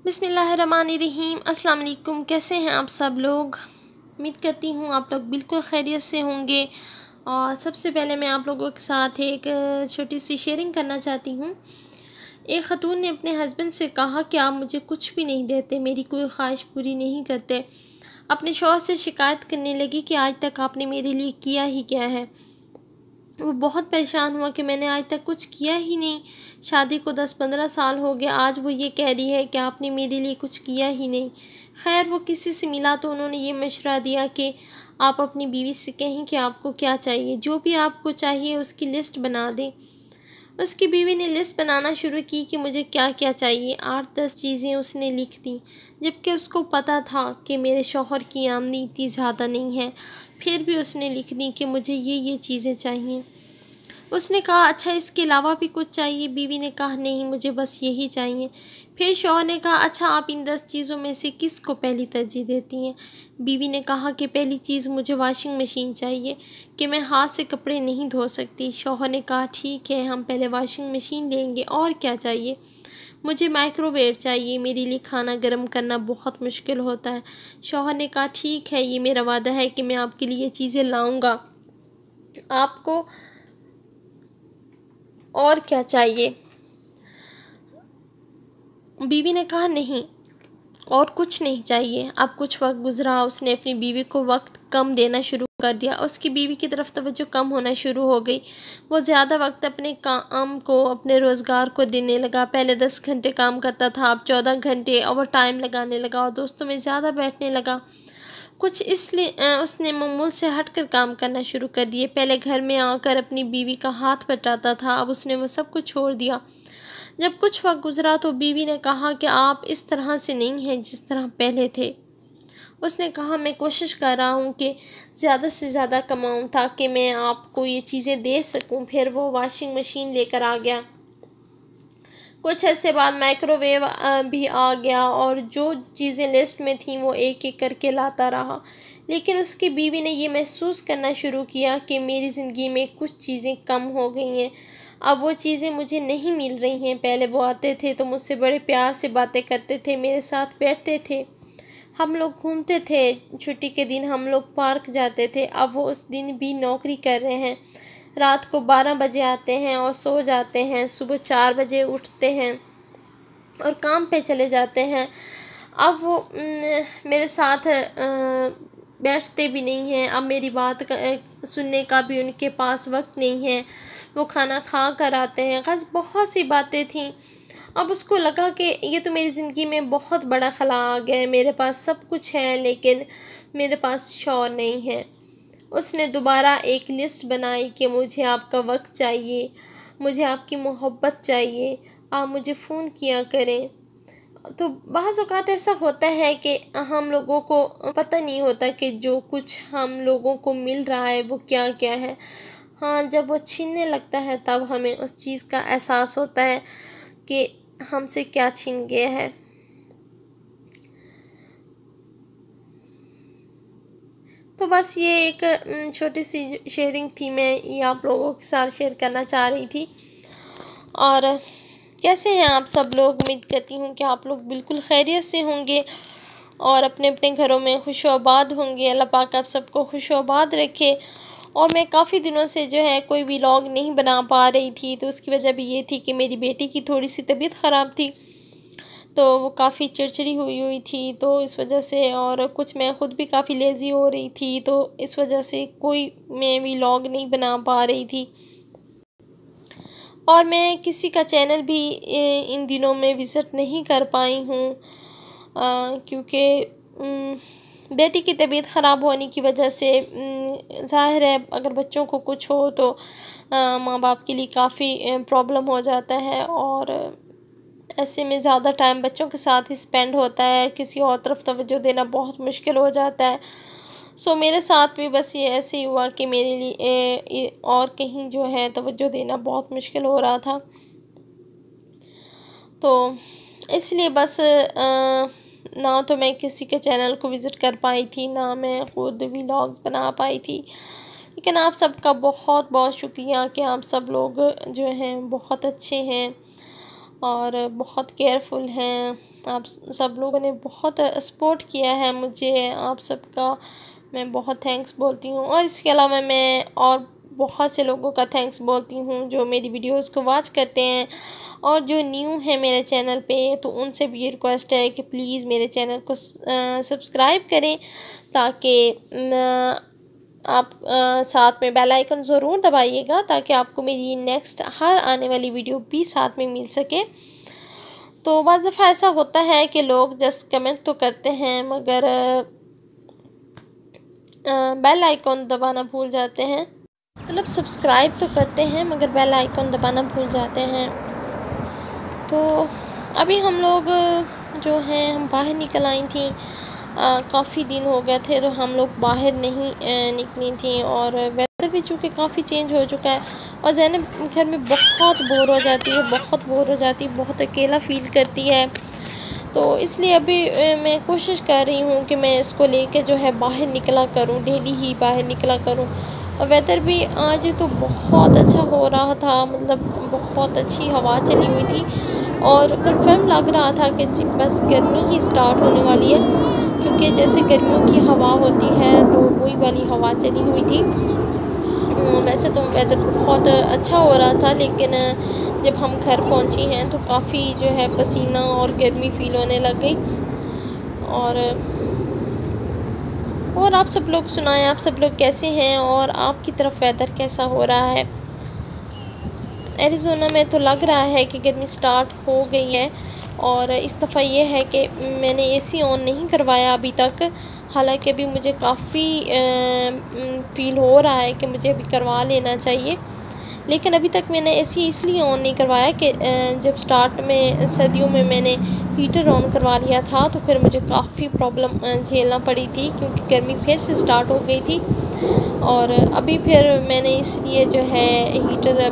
बिस्मिल्लाहिर्रहमानिर्रहीम। अस्सलाम वालेकुम। कैसे हैं आप सब लोग? उम्मीद करती हूँ आप लोग बिल्कुल खैरियत से होंगे। और सबसे पहले मैं आप लोगों के साथ एक छोटी सी शेयरिंग करना चाहती हूँ। एक ख़तून ने अपने हस्बैंड से कहा कि आप मुझे कुछ भी नहीं देते, मेरी कोई ख्वाहिश पूरी नहीं करते। अपने शौहर से शिकायत करने लगी कि आज तक आपने मेरे लिए किया ही क्या है। वो बहुत परेशान हुआ कि मैंने आज तक कुछ किया ही नहीं, शादी को 10-15 साल हो गए, आज वो ये कह रही है कि आपने मेरे लिए कुछ किया ही नहीं। खैर वो किसी से मिला तो उन्होंने ये मशवरा दिया कि आप अपनी बीवी से कहें कि आपको क्या चाहिए, जो भी आपको चाहिए उसकी लिस्ट बना दें। उसकी बीवी ने लिस्ट बनाना शुरू की कि मुझे क्या क्या चाहिए। 8-10 चीज़ें उसने लिख दी, जबकि उसको पता था कि मेरे शौहर की आमदनी इतनी ज़्यादा नहीं है। फिर भी उसने लिख दी कि मुझे ये चीज़ें चाहिए। उसने कहा अच्छा इसके अलावा भी कुछ चाहिए? बीवी ने कहा नहीं, मुझे बस यही चाहिए। फिर शौहर ने कहा अच्छा आप इन 10 चीज़ों में से किस को पहली तरजीह देती हैं? बीवी ने कहा कि पहली चीज़ मुझे वॉशिंग मशीन चाहिए, कि मैं हाथ से कपड़े नहीं धो सकती। शौहर ने कहा ठीक है, हम पहले वॉशिंग मशीन लेंगे। और क्या चाहिए? मुझे माइक्रोवेव चाहिए, मेरे लिए खाना गर्म करना बहुत मुश्किल होता है। शौहर ने कहा ठीक है, ये मेरा वादा है कि मैं आपके लिए चीज़ें लाऊंगा। आपको और क्या चाहिए? बीवी ने कहा नहीं, और कुछ नहीं चाहिए। अब कुछ वक्त गुजरा, उसने अपनी बीवी को वक्त कम देना शुरू कर दिया। उसकी बीवी की तरफ तवज्जो कम होना शुरू हो गई। वो ज़्यादा वक्त अपने काम को, अपने रोज़गार को देने लगा। पहले 10 घंटे काम करता था, अब 14 घंटे ओवर टाइम लगाने लगा और दोस्तों में ज़्यादा बैठने लगा। कुछ इसलिए उसने मामूल से हटकर काम करना शुरू कर दिए। पहले घर में आकर अपनी बीवी का हाथ बटाता था, अब उसने वो सब कुछ छोड़ दिया। जब कुछ वक्त गुजरा तो बीवी ने कहा कि आप इस तरह से नहीं हैं जिस तरह पहले थे। उसने कहा मैं कोशिश कर रहा हूँ कि ज़्यादा से ज़्यादा कमाऊँ ताकि मैं आपको ये चीज़ें दे सकूँ। फिर वो वॉशिंग मशीन लेकर आ गया। कुछ ऐसे बाद माइक्रोवेव भी आ गया और जो चीज़ें लिस्ट में थीं वो एक एक करके लाता रहा। लेकिन उसकी बीवी ने ये महसूस करना शुरू किया कि मेरी ज़िंदगी में कुछ चीज़ें कम हो गई हैं, अब वो चीज़ें मुझे नहीं मिल रही हैं। पहले वो आते थे तो मुझसे बड़े प्यार से बातें करते थे, मेरे साथ बैठते थे, हम लोग घूमते थे, छुट्टी के दिन हम लोग पार्क जाते थे। अब वो उस दिन भी नौकरी कर रहे हैं, रात को 12 बजे आते हैं और सो जाते हैं, सुबह 4 बजे उठते हैं और काम पे चले जाते हैं। अब वो मेरे साथ बैठते भी नहीं हैं, अब मेरी बात सुनने का भी उनके पास वक्त नहीं है। वो खाना खा कर आते हैं। बस बहुत सी बातें थीं। अब उसको लगा कि ये तो मेरी ज़िंदगी में बहुत बड़ा खला आ गया है, मेरे पास सब कुछ है लेकिन मेरे पास शौहर नहीं है। उसने दोबारा एक लिस्ट बनाई कि मुझे आपका वक्त चाहिए, मुझे आपकी मोहब्बत चाहिए, आप मुझे फ़ोन किया करें। तो बाज़ औक़ात ऐसा होता है कि हम लोगों को पता नहीं होता कि जो कुछ हम लोगों को मिल रहा है वो क्या क्या है। हाँ, जब वो छीनने लगता है तब हमें उस चीज़ का एहसास होता है कि हमसे क्या छीन गया है। तो बस ये एक छोटी सी शेयरिंग थी, मैं ये आप लोगों के साथ शेयर करना चाह रही थी। और कैसे हैं आप सब लोग? उम्मीद करती हूँ कि आप लोग बिल्कुल खैरियत से होंगे और अपने अपने घरों में खुश आबाद होंगे। अल्लाह पाक आप सबको खुश आबाद रखे। और मैं काफ़ी दिनों से जो है कोई व्लॉग नहीं बना पा रही थी, तो उसकी वजह भी ये थी कि मेरी बेटी की थोड़ी सी तबीयत ख़राब थी, तो वो काफ़ी चिड़चिड़ी हुई हुई थी, तो इस वजह से, और कुछ मैं ख़ुद भी काफ़ी लेज़ी हो रही थी, तो इस वजह से कोई मैं व्लॉग नहीं बना पा रही थी। और मैं किसी का चैनल भी इन दिनों में विज़िट नहीं कर पाई हूँ, क्योंकि बेटी की तबीयत ख़राब होने की वजह से ज़ाहिर है अगर बच्चों को कुछ हो तो माँ बाप के लिए काफ़ी प्रॉब्लम हो जाता है, और ऐसे में ज़्यादा टाइम बच्चों के साथ ही स्पेंड होता है, किसी और तरफ तवज्जो देना बहुत मुश्किल हो जाता है। सो मेरे साथ भी बस ये ऐसे ही हुआ कि मेरे लिए और कहीं जो है तवज्जो देना बहुत मुश्किल हो रहा था, तो इसलिए बस ना तो मैं किसी के चैनल को विज़िट कर पाई थी, ना मैं ख़ुद व्लॉग्स बना पाई थी। लेकिन आप सबका बहुत बहुत शुक्रिया कि आप सब लोग जो हैं बहुत अच्छे हैं और बहुत केयरफुल हैं। आप सब लोगों ने बहुत सपोर्ट किया है मुझे, आप सबका मैं बहुत थैंक्स बोलती हूँ। और इसके अलावा मैं और बहुत से लोगों का थैंक्स बोलती हूँ जो मेरी वीडियोस को वॉच करते हैं और जो न्यू है मेरे चैनल पे, तो उनसे भी ये रिक्वेस्ट है कि प्लीज़ मेरे चैनल को सब्सक्राइब करें, ताकि आप साथ में बेल आइकन ज़रूर दबाइएगा, ताकि आपको मेरी नेक्स्ट हर आने वाली वीडियो भी साथ में मिल सके। तो बाज़ दफ़ा ऐसा होता है कि लोग जस्ट कमेंट तो करते हैं मगर बेल आइकॉन दबाना भूल जाते हैं, मतलब सब्सक्राइब तो करते हैं मगर बेल आइकॉन दबाना भूल जाते हैं। तो अभी हम लोग जो हैं हम बाहर निकल आई थी, काफ़ी दिन हो गए थे तो हम लोग बाहर नहीं निकली थी, और वेदर भी चूँकि काफ़ी चेंज हो चुका है और ज़ैनब घर में बहुत बोर हो जाती है, बहुत अकेला फ़ील करती है। तो इसलिए अभी मैं कोशिश कर रही हूँ कि मैं इसको लेके जो है बाहर निकला करूँ, डेली ही बाहर निकला करूँ। और वेदर भी आज तो बहुत अच्छा हो रहा था, मतलब बहुत अच्छी हवा चली हुई थी और कंफर्म लग रहा था कि बस गर्मी ही स्टार्ट होने वाली है, क्योंकि जैसे गर्मियों की हवा होती है तो वही वाली हवा चली हुई थी। वैसे तो वेदर बहुत अच्छा हो रहा था, लेकिन जब हम घर पहुंची हैं तो काफ़ी जो है पसीना और गर्मी फ़ील होने लग गई। और आप सब लोग सुनाएं, आप सब लोग कैसे हैं और आपकी तरफ वेदर कैसा हो रहा है। एरिज़ोना में तो लग रहा है कि गर्मी स्टार्ट हो गई है, और इस दफ़ा ये है कि मैंने एसी ऑन नहीं करवाया अभी तक, हालांकि अभी मुझे काफ़ी फ़ील हो रहा है कि मुझे अभी करवा लेना चाहिए, लेकिन अभी तक मैंने एसी इसलिए ऑन नहीं करवाया कि जब स्टार्ट में सर्दियों में मैंने हीटर ऑन करवा लिया था तो फिर मुझे काफ़ी प्रॉब्लम झेलना पड़ी थी, क्योंकि गर्मी फिर से स्टार्ट हो गई थी। और अभी फिर मैंने इसलिए जो है हीटर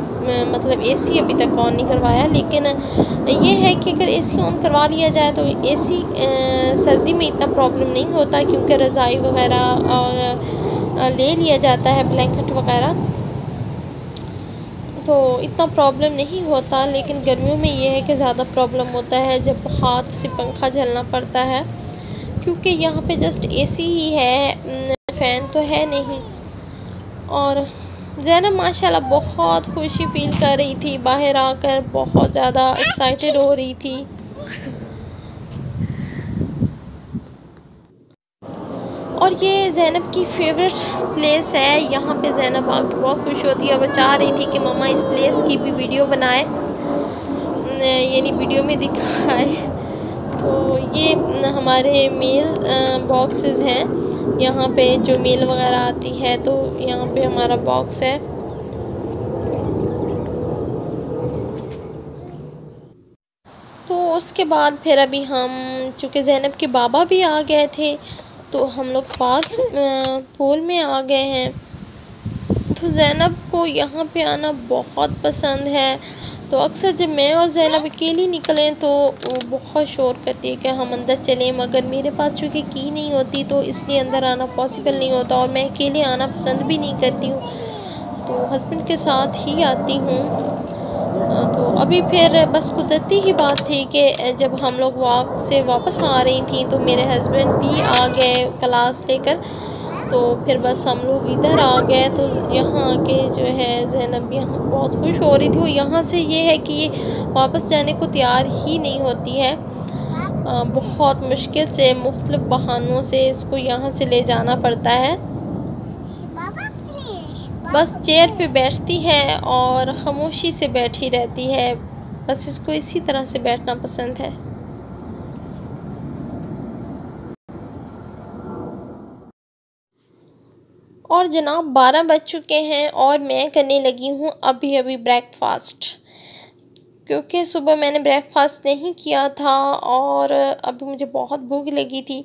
मतलब एसी अभी तक ऑन नहीं करवाया, लेकिन ये है कि अगर एसी ऑन करवा लिया जाए तो एसी सर्दी में इतना प्रॉब्लम नहीं होता, क्योंकि रज़ाई वगैरह ले लिया जाता है, ब्लैंकेट वगैरह, तो इतना प्रॉब्लम नहीं होता। लेकिन गर्मियों में ये है कि ज़्यादा प्रॉब्लम होता है जब हाथ से पंखा झलना पड़ता है, क्योंकि यहाँ पे जस्ट एसी ही है, फ़ैन तो है नहीं। और ज़ैनब माशाल्लाह बहुत खुशी फ़ील कर रही थी, बाहर आकर बहुत ज़्यादा एक्साइटेड हो रही थी। और ये ज़ैनब की फ़ेवरेट प्लेस है, यहाँ पे ज़ैनब आके बहुत खुश होती है। वो चाह रही थी कि मम्मा इस प्लेस की भी वीडियो बनाए, यानी वीडियो में दिखाए। तो ये हमारे मेल बॉक्सेस हैं, यहाँ पे जो मेल वगैरह आती है तो यहाँ पे हमारा बॉक्स है। तो उसके बाद फिर अभी हम, चूँकि ज़ैनब के बाबा भी आ गए थे, तो हम लोग पूल में आ गए हैं। तो ज़ैनब को यहाँ पे आना बहुत पसंद है, तो अक्सर जब मैं और ज़ैनब अकेली निकलें तो वो बहुत शोर करती है कि हम अंदर चलें, मगर मेरे पास चूँकि की नहीं होती तो इसलिए अंदर आना पॉसिबल नहीं होता, और मैं अकेले आना पसंद भी नहीं करती हूँ, तो हस्बैंड के साथ ही आती हूँ। तो अभी फिर बस कुदरती ही बात थी कि जब हम लोग वॉक से वापस आ रही थी तो मेरे हस्बैंड भी आ गए क्लास लेकर, तो फिर बस हम लोग इधर आ गए। तो यहाँ आके जो है ज़ैनब यहाँ बहुत खुश हो रही थी। वो यहाँ से ये है कि ये वापस जाने को तैयार ही नहीं होती है, बहुत मुश्किल से मुख्तलिफ बहानों से इसको यहाँ से ले जाना पड़ता है। बस चेयर पे बैठती है और ख़ामोशी से बैठी रहती है, बस इसको इसी तरह से बैठना पसंद है। और जनाब 12 बज चुके हैं और मैं करने लगी हूँ अभी ब्रेकफास्ट, क्योंकि सुबह मैंने ब्रेकफास्ट नहीं किया था और अभी मुझे बहुत भूख लगी थी।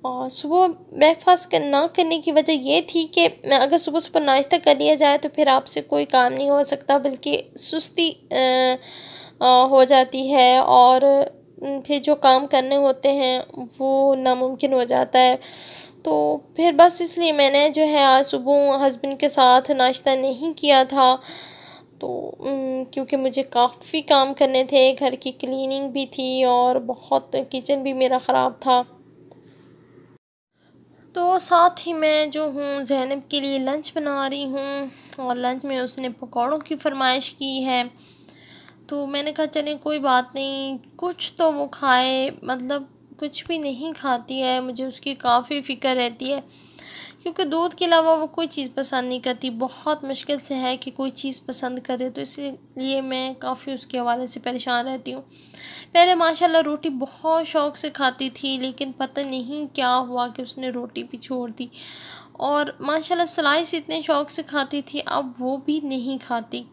और सुबह ब्रेकफास्ट ना करने की वजह ये थी कि अगर सुबह सुबह नाश्ता कर लिया जाए तो फिर आपसे कोई काम नहीं हो सकता, बल्कि सुस्ती हो जाती है, और फिर जो काम करने होते हैं वो नामुमकिन हो जाता है। तो फिर बस इसलिए मैंने जो है आज सुबह हस्बैंड के साथ नाश्ता नहीं किया था। तो क्योंकि मुझे काफ़ी काम करने थे, घर की क्लीनिंग भी थी और बहुत किचन भी मेरा ख़राब था। तो साथ ही मैं जो हूँ ज़ैनब के लिए लंच बना रही हूँ और लंच में उसने पकौड़ों की फरमाइश की है। तो मैंने कहा चलें कोई बात नहीं, कुछ तो वो खाए, मतलब कुछ भी नहीं खाती है, मुझे उसकी काफ़ी फ़िक्र रहती है क्योंकि दूध के अलावा वो कोई चीज़ पसंद नहीं करती। बहुत मुश्किल से है कि कोई चीज़ पसंद करे, तो इसलिए मैं काफ़ी उसके हवाले से परेशान रहती हूँ। पहले माशाल्लाह रोटी बहुत शौक़ से खाती थी, लेकिन पता नहीं क्या हुआ कि उसने रोटी भी छोड़ दी। और माशाल्लाह स्लाइस इतने शौक़ से खाती थी, अब वो भी नहीं खाती।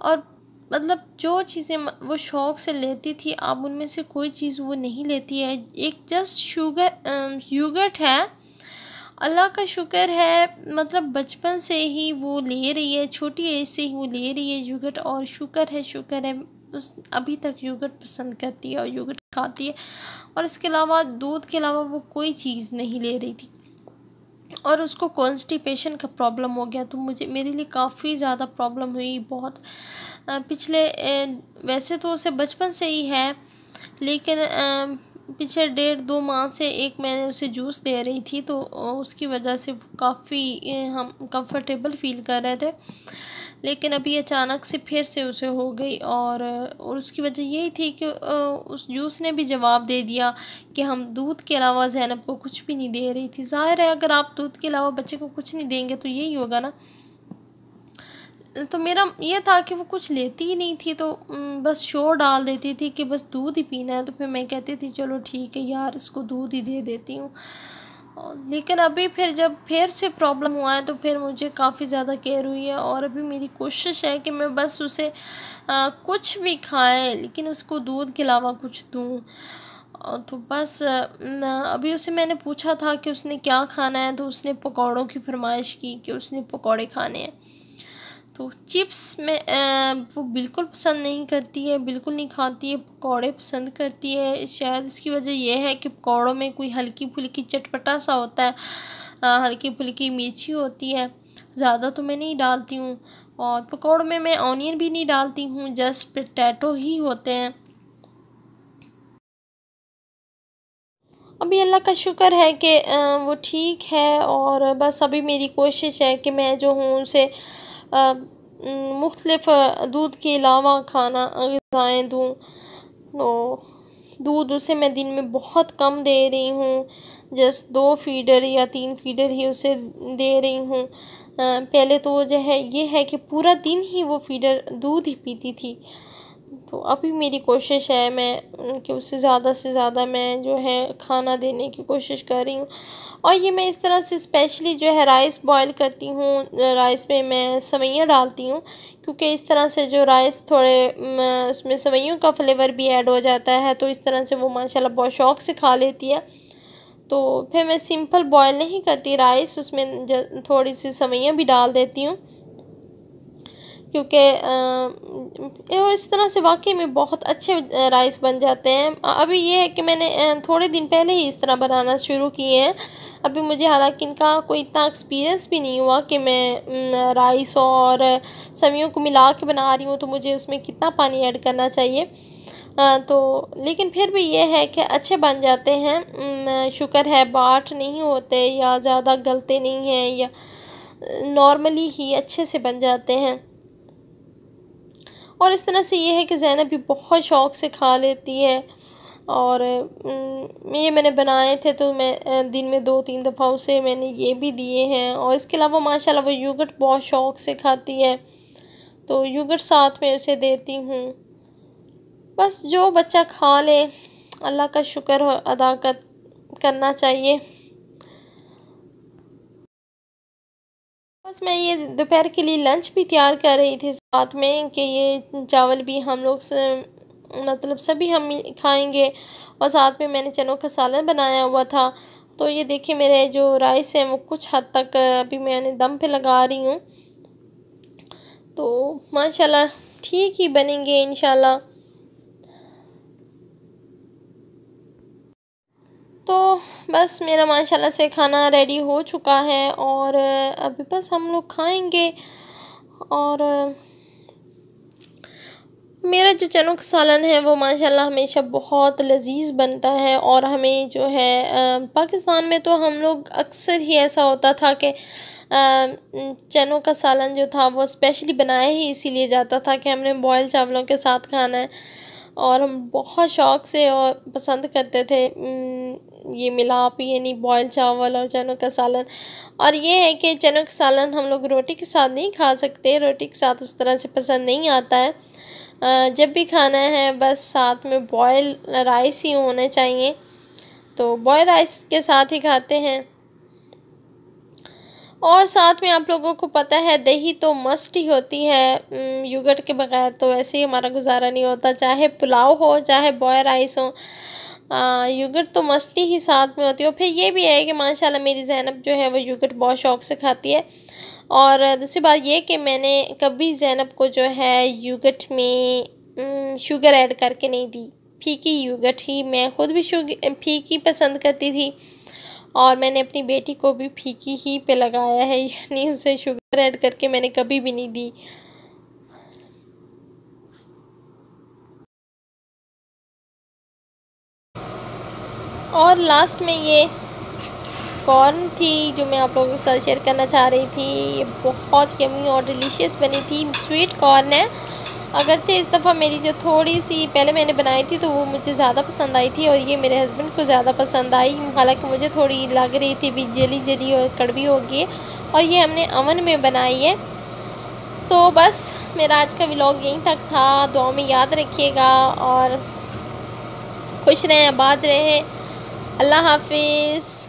और मतलब जो चीज़ें वो शौक़ से लेती थी, अब उनमें से कोई चीज़ वो नहीं लेती है। एक जस्ट योगर्ट है, अल्लाह का शुक्र है, मतलब बचपन से ही वो ले रही है, छोटी एज से ही वो ले रही है योगर्ट, और शुक्र है उस अभी तक योगर्ट पसंद करती है और योगर्ट खाती है। और इसके अलावा दूध के अलावा वो कोई चीज़ नहीं ले रही थी। और उसको कॉन्स्टिपेशन का प्रॉब्लम हो गया, तो मेरे लिए काफ़ी ज़्यादा प्रॉब्लम हुई बहुत। वैसे तो उसे बचपन से ही है, लेकिन पिछले 1.5-2 माह से एक मैंने उसे जूस दे रही थी, तो उसकी वजह से काफ़ी हम कंफर्टेबल फ़ील कर रहे थे। लेकिन अभी अचानक से फिर से उसे हो गई, और उसकी वजह यही थी कि उस जूस ने भी जवाब दे दिया कि हम दूध के अलावा ज़ैनब को कुछ भी नहीं दे रही थी। ज़ाहिर है अगर आप दूध के अलावा बच्चे को कुछ नहीं देंगे तो यही होगा ना। तो मेरा ये था कि वो कुछ लेती ही नहीं थी, तो बस शोर डाल देती थी कि बस दूध ही पीना है। तो फिर मैं कहती थी चलो ठीक है यार, इसको दूध ही दे देती हूँ। लेकिन अभी फिर जब फिर से प्रॉब्लम हुआ है, तो फिर मुझे काफ़ी ज़्यादा केयर हुई है, और अभी मेरी कोशिश है कि मैं बस उसे कुछ भी खाए, लेकिन उसको दूध के अलावा कुछ दूँ। तो बस अभी उसे मैंने पूछा था कि उसने क्या खाना है, तो उसने पकौड़ों की फरमाइश की कि उसने पकौड़े खाने हैं। तो चिप्स में वो बिल्कुल पसंद नहीं करती है, बिल्कुल नहीं खाती है, पकौड़े पसंद करती है। शायद इसकी वजह ये है कि पकौड़ों में कोई हल्की-फुल्की चटपटा सा होता है, हल्की-फुल्की मिर्ची होती है, ज़्यादा तो मैं नहीं डालती हूँ। और पकौड़ों में मैं ऑनियन भी नहीं डालती हूँ, जस्ट पोटैटो ही होते हैं। अभी अल्लाह का शुक्र है कि वो ठीक है, और बस अभी मेरी कोशिश है कि मैं जो हूँ उसे मुख्तलिफ़ दूध के अलावा खाना ग़िज़ाएँ दूँ। तो दूध उसे मैं दिन में बहुत कम दे रही हूँ, जस्ट 2 फीडर या 3 फीडर ही उसे दे रही हूँ। पहले तो वो जो है ये है कि पूरा दिन ही वो फीडर दूध ही पीती थी। तो अभी मेरी कोशिश है मैं कि उसे ज़्यादा से ज़्यादा मैं जो है खाना देने की कोशिश कर रही हूँ। और ये मैं इस तरह से स्पेशली जो है राइस बॉयल करती हूँ, राइस में मैं सेवइयाँ डालती हूँ, क्योंकि इस तरह से जो राइस थोड़े उसमें सेवइयों का फ्लेवर भी ऐड हो जाता है, तो इस तरह से वो माशाल्लाह बहुत शौक़ से खा लेती है। तो फिर मैं सिंपल बॉयल नहीं करती राइस, उसमें थोड़ी सी सेवइयाँ भी डाल देती हूँ, क्योंकि और इस तरह से वाक़ई में बहुत अच्छे राइस बन जाते हैं। अभी ये है कि मैंने थोड़े दिन पहले ही इस तरह बनाना शुरू किए हैं। अभी मुझे हालाँकि इनका कोई इतना एक्सपीरियंस भी नहीं हुआ कि मैं राइस और सब्जियों को मिला के बना रही हूँ, तो मुझे उसमें कितना पानी ऐड करना चाहिए। तो लेकिन फिर भी ये है कि अच्छे बन जाते हैं, शुक्र है, बाट नहीं होते या ज़्यादा गलते नहीं हैं, या नॉर्मली ही अच्छे से बन जाते हैं। और इस तरह से ये है कि ज़ैनब भी बहुत शौक़ से खा लेती है। और ये मैंने बनाए थे, तो मैं दिन में 2-3 दफ़ा उसे मैंने ये भी दिए हैं। और इसके अलावा माशाल्लाह वो योगर्ट बहुत शौक़ से खाती है, तो योगर्ट साथ में उसे देती हूँ। बस जो बच्चा खा ले, अल्लाह का शुक्र अदा करना चाहिए। बस मैं ये दोपहर के लिए लंच भी तैयार कर रही थी साथ में, कि ये चावल भी हम लोग मतलब सभी हम खाएंगे, और साथ में मैंने चनों का सालन बनाया हुआ था। तो ये देखिए मेरे जो राइस हैं वो कुछ हद तक अभी मैंने दम पे लगा रही हूँ, तो माशाल्लाह ठीक ही बनेंगे इंशाल्लाह। तो बस मेरा माशाल्लाह से खाना रेडी हो चुका है, और अभी बस हम लोग खाएंगे। और मेरा जो चनों का सालन है वो माशाल्लाह हमेशा बहुत लज़ीज़ बनता है। और हमें जो है पाकिस्तान में तो हम लोग अक्सर ही ऐसा होता था कि चनों का सालन जो था वो स्पेशली बनाया ही इसीलिए जाता था कि हमने बॉयल चावलों के साथ खाना है। और हम बहुत शौक़ से और पसंद करते थे ये मिलाप, यानी बॉयल चावल और चनों का सालन। और ये है कि चनों का सालन हम लोग रोटी के साथ नहीं खा सकते, रोटी के साथ उस तरह से पसंद नहीं आता है। जब भी खाना है बस साथ में बॉयल राइस ही होने चाहिए, तो बॉयल राइस के साथ ही खाते हैं। और साथ में आप लोगों को पता है दही तो मस्ट ही होती है, योगर्ट के बगैर तो वैसे ही हमारा गुजारा नहीं होता, चाहे पुलाव हो चाहे बॉयल राइस हो, योगर्ट तो मस्टली ही साथ में होती है। और फिर ये भी है कि माशाल्लाह मेरी ज़ैनब जो है वो योगर्ट बहुत शौक़ से खाती है। और दूसरी बात ये कि मैंने कभी ज़ैनब को जो है योगर्ट में शुगर ऐड करके नहीं दी, फीकी योगर्ट ही, मैं ख़ुद भी फीकी पसंद करती थी और मैंने अपनी बेटी को भी फीकी ही पे लगाया है, यानी उसे शुगर ऐड करके मैंने कभी भी नहीं दी। और लास्ट में ये कॉर्न थी जो मैं आप लोगों के साथ शेयर करना चाह रही थी। ये बहुत यम्मी और डिलीशियस बनी थी, स्वीट कॉर्न है। अगरचे इस दफ़ा मेरी जो थोड़ी सी पहले मैंने बनाई थी तो वो मुझे ज़्यादा पसंद आई थी और ये मेरे हस्बैंड को ज़्यादा पसंद आई, हालांकि मुझे थोड़ी लग रही थी भी जली जली और कड़वी होगी। और ये हमने अवन में बनाई है। तो बस मेरा आज का व्लॉग यहीं तक था। दुआ में याद रखिएगा और खुश रहें, आबाद रहें। अल्लाह हाफिज़।